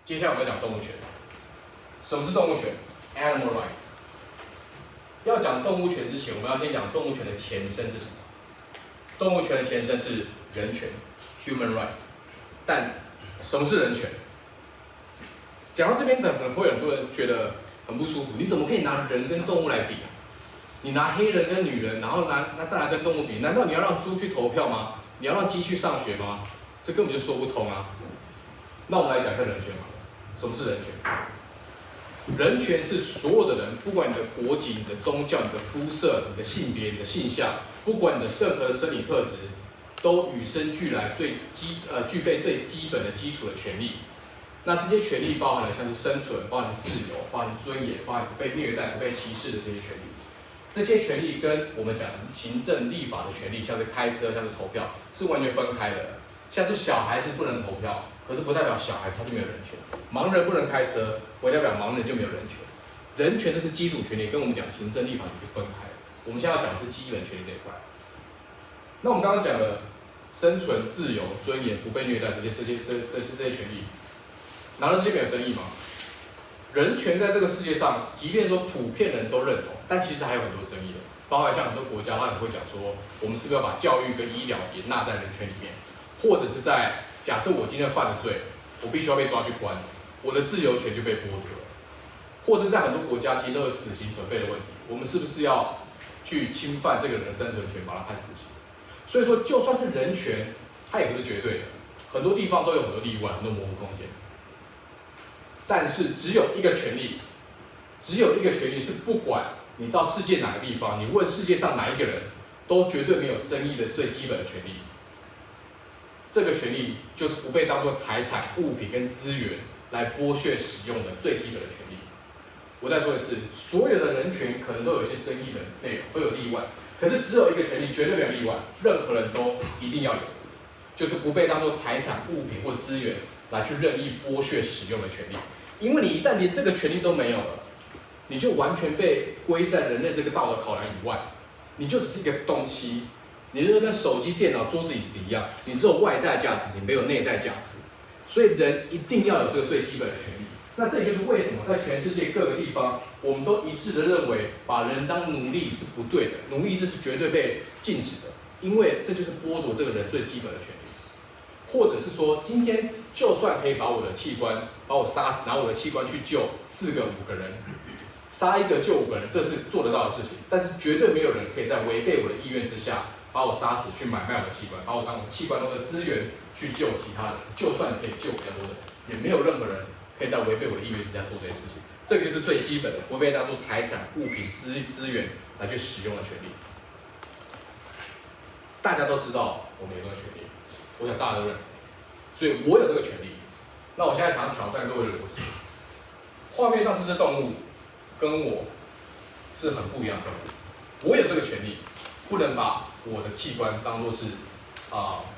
接下来我们要讲动物权。什么是动物权 ？Animal rights。要讲动物权之前，我们要先讲动物权的前身是什么？动物权的前身是人权 （human rights）。但什么是人权？讲到这边，会有很多人觉得很不舒服。你怎么可以拿人跟动物来比啊？你拿黑人跟女人，然后再来跟动物比？难道你要让猪去投票吗？你要让鸡去上学吗？这根本就说不通啊！那我们来讲一下人权吧。什么是人权？人权是所有的人，不管你的国籍、你的宗教、你的肤色、你的性别、你的性向，不管你的任何生理特质，都与生俱来具备最基本的基础的权利。那这些权利包含了像是生存、包含自由、包含尊严、包含不被虐待、不被歧视的这些权利。这些权利跟我们讲行政立法的权利，像是开车、像是投票，是完全分开的。像是小孩子不能投票，可是不代表小孩子他就没有人权；盲人不能开车，不代表盲人就没有人权。人权这是基础权利，跟我们讲行政立法是分开的。我们现在要讲的是基本权利这一块。那我们刚刚讲的生存、自由、尊严、不被虐待这些权利，难道这些没有争议吗？人权在这个世界上，即便说普遍人都认同，但其实还有很多争议的。包含像很多国家，他也会讲说，我们是不是要把教育跟医疗也纳在人权里面？或者是在假设我今天犯了罪，我必须要被抓去关，我的自由权就被剥夺了。或者在很多国家其实都有死刑存废的问题，我们是不是要去侵犯这个人的生存权，把他判死刑？所以说，就算是人权，它也不是绝对的，很多地方都有很多例外，很多模糊空间。但是只有一个权利，是不管你到世界哪个地方，你问世界上哪一个人，都绝对没有争议的最基本的权利。这个权利就是不被当作财产、物品跟资源来剥削使用的最基本的权利。我再说一次，所有的人权可能都有一些争议的内容，都有例外，可是只有一个权利绝对没有例外，任何人都一定要有，就是不被当作财产、物品或资源来去任意剥削使用的权利。因为你一旦连这个权利都没有了，你就完全被归在人类这个道德考量以外，你就只是一个东西。你就跟手机、电脑、桌子、椅子一样，你只有外在价值，你没有内在价值。所以人一定要有这个最基本的权利。那这也就是为什么在全世界各个地方，我们都一致的认为，把人当奴隶是不对的，奴役制是绝对被禁止的，因为这就是剥夺这个人最基本的权利。或者是说，今天就算可以把我的器官把我杀死，拿我的器官去救4个、5个人，杀1个救5个人，这是做得到的事情。但是绝对没有人可以在违背我的意愿之下，把我杀死，去买卖我的器官，把我当我器官中的资源去救其他人。就算可以救比较多的人，也没有任何人可以在违背我的意愿之下做这件事情。这个就是最基本的，不被当作财产、物品、资源来去使用的权利。大家都知道我们有这个权利，我想大家都认同，所以我有这个权利。那我现在想要挑战各位的逻辑，画面上这只动物跟我是很不一样的。我有这个权利，不能把我的器官当作是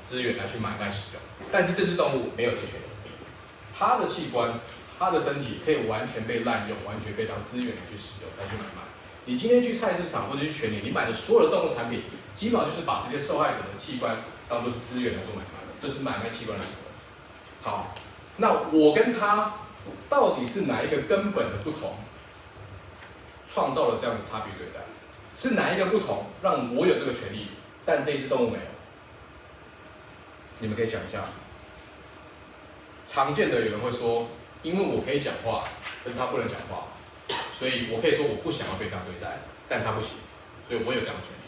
资源来去买卖使用，但是这只动物没有这个权利，它的器官、它的身体可以完全被滥用，完全被当资源来去使用、来去买卖。你今天去菜市场或者去全联，你买的所有的动物产品，基本上就是把这些受害者的器官当作是资源来做买卖的，这是买卖器官的行为。好，那我跟他到底是哪一个根本的不同，创造了这样的差别对待？是哪一个不同让我有这个权利，但这只动物没有？你们可以想一下。常见的有人会说，因为我可以讲话，可是他不能讲话，所以我可以说我不想要被这样对待，但他不行，所以我有这样的权利。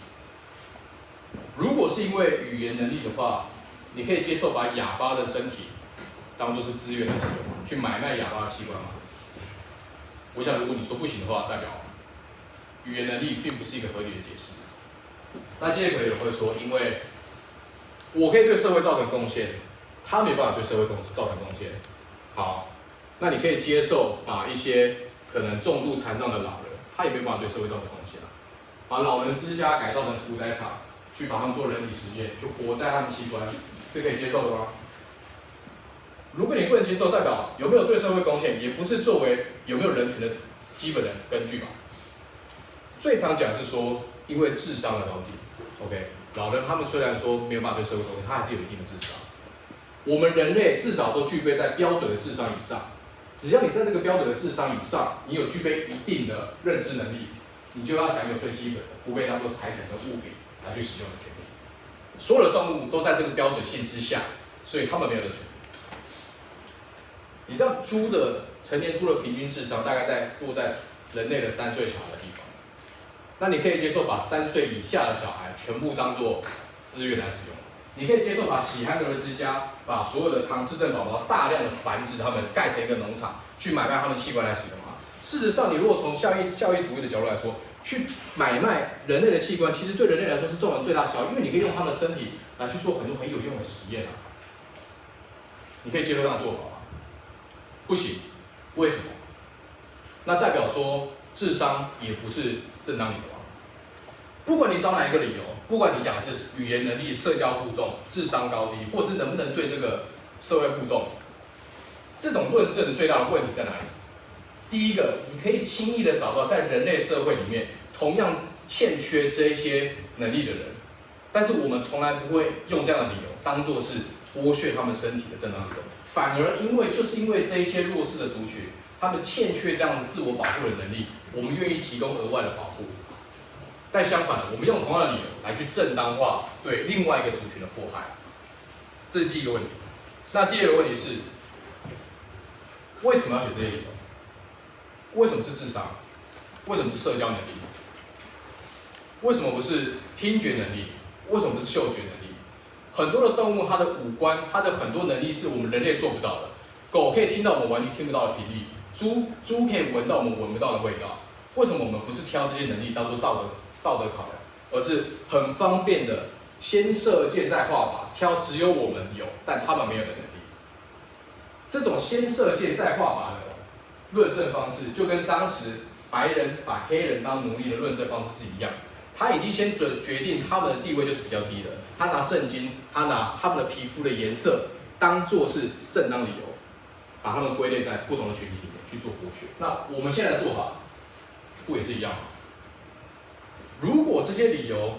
如果是因为语言能力的话，你可以接受把哑巴的身体当作是资源来使用，去买卖哑巴的器官吗？我想，如果你说不行的话，代表语言能力并不是一个合理的解释。那接着可能有人会说，因为我可以对社会造成贡献，他没办法对社会造成贡献。好，那你可以接受把一些可能重度残障的老人，他也没办法对社会造成贡献啊。把老人之家改造成屠宰场，去把他们做人体实验，去活摘他们器官，是可以接受的吗？如果你不能接受，代表有没有对社会贡献，也不是作为有没有人权的基本的根据吧。最常讲是说，因为智商的问题 ，OK， 老人他们虽然说没有办法对社会贡献，他还是有一定的智商。我们人类至少都具备在标准的智商以上，只要你在这个标准的智商以上，你有具备一定的认知能力，你就要享有最基本的不被当作财产跟物品来去使用的权利。所有的动物都在这个标准线之下，所以它们没有这个权利。你知道成年猪的平均智商大概落在人类的3岁小孩的地方，那你可以接受把3岁以下的小孩全部当作资源来使用？你可以接受把喜憨儿之家、把所有的唐氏症宝宝大量的繁殖，他们盖成一个农场，去买卖他们器官来使用吗？事实上，你如果从效益主义的角度来说，去买卖人类的器官，其实对人类来说是造成最大效益，因为你可以用他们的身体来去做很多很有用的实验啊。你可以接受这样的做法吗？不行，为什么？那代表说智商也不是正当理由啊。不管你找哪一个理由，不管你讲的是语言能力、社交互动、智商高低，或是能不能对这个社会互动，这种论证的最大的问题在哪里？第一个，你可以轻易的找到在人类社会里面同样欠缺这些能力的人，但是我们从来不会用这样的理由当作是剥削他们身体的正当理由，反而因为这一些弱势的族群，他们欠缺这样的自我保护的能力，我们愿意提供额外的保护。但相反的，我们用同样的理由来去正当化对另外一个族群的迫害，这是第一个问题。那第二个问题是，为什么要选这些理由？为什么是智商？为什么是社交能力？为什么不是听觉能力？为什么不是嗅觉能力？很多的动物，它的五官，它的很多能力是我们人类做不到的。狗可以听到我们完全听不到的频率，猪可以闻到我们闻不到的味道。为什么我们不是挑这些能力当做道德考量，而是很方便的先射箭再画靶，挑只有我们有但他们没有的能力？这种先射箭再画靶的论证方式，就跟当时白人把黑人当奴隶的论证方式是一样。他已经先决定他们的地位就是比较低的，他拿圣经，他拿他们的皮肤的颜色当作是正当理由，把他们归类在不同的群体里面去做剥削。那我们现在的做法不也是一样吗？如果这些理由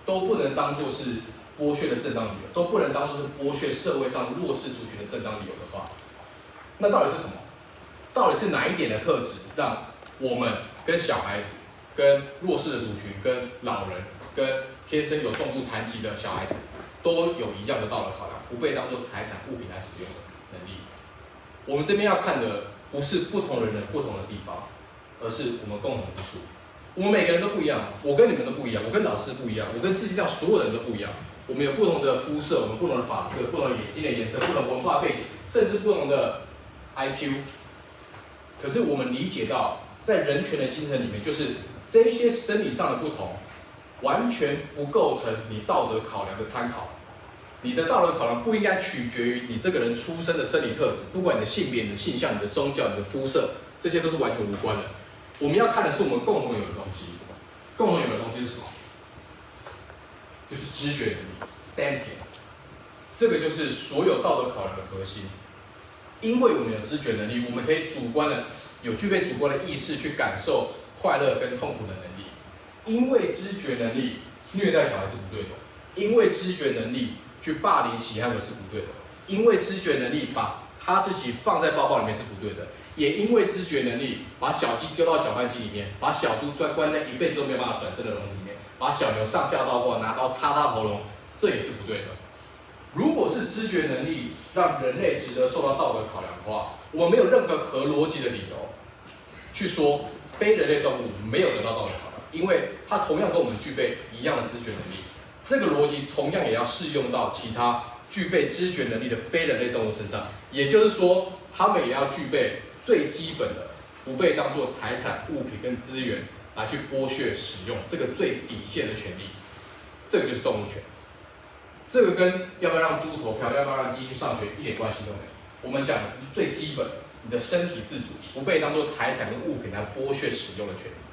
都不能当作是剥削的正当理由，都不能当作是剥削社会上弱势族群的正当理由的话，那到底是什么？到底是哪一点的特质让我们跟小孩子、跟弱势的族群、跟老人、跟天生有重度残疾的小孩子都有一样的道德考量，不被当作财产物品来使用的能力？我们这边要看的不是不同人的不同的地方，而是我们共同之处。我们每个人都不一样，我跟你们都不一样，我跟老师不一样，我跟世界上所有人都不一样。我们有不同的肤色，我们不同的发色，不同的眼睛的颜色，不同的文化背景，甚至不同的 IQ。可是我们理解到，在人权的精神里面，就是这一些生理上的不同，完全不构成你道德考量的参考。你的道德考量不应该取决于你这个人出生的生理特质，不管你的性别、你的性向、你的宗教、你的肤色，这些都是完全无关的。我们要看的是我们共同有的东西。共同有的东西是什么？就是知觉能力 （sentience）。这个就是所有道德考量的核心。因为我们有知觉能力，我们可以具备主观的意识去感受快乐跟痛苦的能力。因为知觉能力虐待小孩是不对的，因为知觉能力去霸凌喜憨儿是不对的，因为知觉能力把哈士奇放在包包里面是不对的，也因为知觉能力把小鸡丢到搅拌机里面，把小猪关在一辈子都没有办法转身的笼子里面，把小牛上下倒挂拿刀插它喉咙，这也是不对的。如果是知觉能力让人类值得受到道德考量的话，我们没有任何合逻辑的理由去说非人类动物没有得到道德考量，因为它同样跟我们具备一样的知觉能力。这个逻辑同样也要适用到其他具备知觉能力的非人类动物身上，也就是说，它们也要具备最基本的不被当作财产、物品跟资源来去剥削使用这个最底线的权利。这个就是动物权。这个跟要不要让猪投票、要不要让鸡去上学一点关系都没有。我们讲的是最基本，你的身体自主，不被当作财产跟物品来剥削使用的权利。